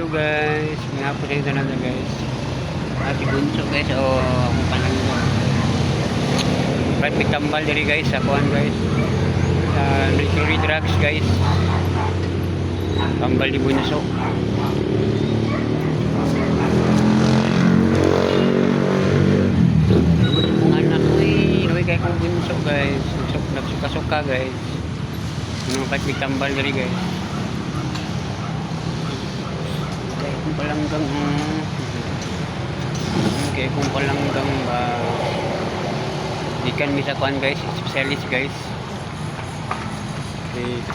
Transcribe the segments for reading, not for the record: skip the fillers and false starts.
Hello guys, nga po sa ito na guys. Ati bunso guys, ako pa lang right tambal diri guys, akuan guys. Mercury drugs guys. Tambal di bunso. Kung anak ko inuwi kayo kong bunso guys. Nagsuka-suka guys. Right tambal diri guys. Kung palanggang kung palanggang ba ikan misa kuan guys, specialist guys.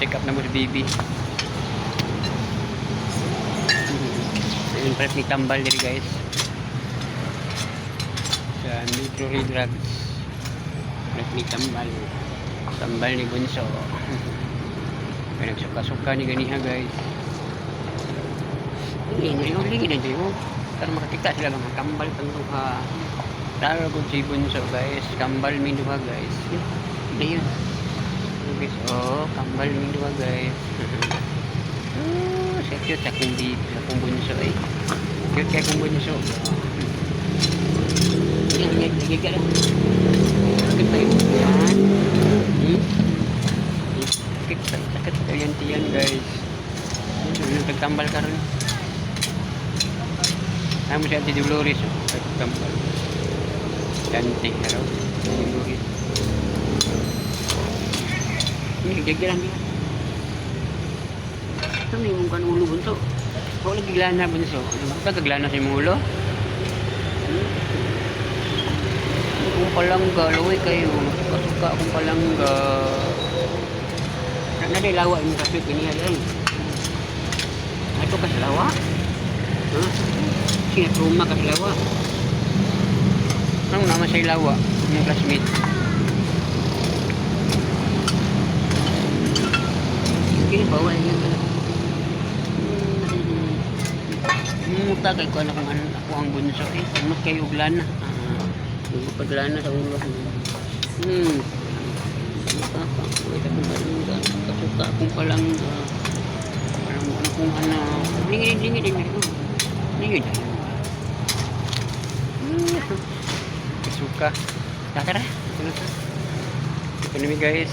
Check up na mo si baby. Ayun pala ni tambal diri guys. Sa Mercury drugs. Ni tambal. Tambal ni bunso. Kaya nagsuka-suka ni ganiha guys. Uli na dyan para makakita sila ng kambal pangduha. Lalo po si bunso guys, kambal minuha guys. Hindi yun guys, kambal minuha guys. Siya cute akong baby, akong bunso eh. Cute kaya akong bunso. Lagi ka lang. Sakit tayo yan. Sakit tayo yan guys. Nagtambal ka rin. Namun siya di Dolores kambal. Cantik hello. Dolores. Ini jajaran dia. Kami mong kan ulo bunso. Wala giglana bunso. Ano kaglana sa ulo? Kung palangga, luwi kayo. Kasuka kung palangga. Nanay lawa yung kasut ini ay. Ito kasi lawa. Sino truma kasi lawa. Anong naman sa lawa? Yung classmate. Kini bawa yan. Muta kay ko anak ako ang bunso eh. Ano kayo uglana? Paglana sa ulo. Kasuka akong palangga. Kung ano, dingin suka tara ito na guys.